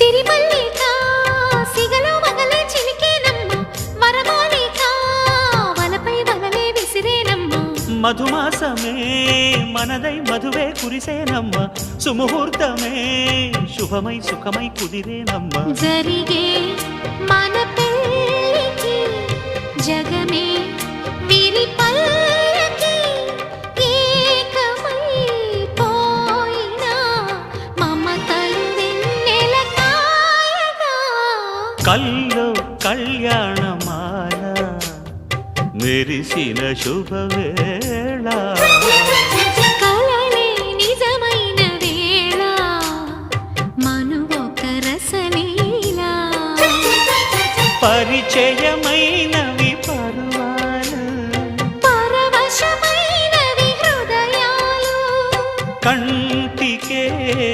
సిరిమల్లిక సిగలో మగలే చిలికేనమ్మ వరమాలిక వలపై వలలే విసిరేనమ్మ మధుమాసమే మనదై మధువే కురిసేనమ్మ సుముహూర్తమే శుభమై సుఖమై కుదిరేనమ్మ జరిగే మన పెళ్ళికి జగమే వీరి పల్లకి ఏకమై పోయినా మమతలు వెన్నెల కాయగా కల్లో కళ్యాణమాల మెరిసిన శుభవేళ కలలే నిజమైన వేళ మనువొక రసలీల పరిచయమై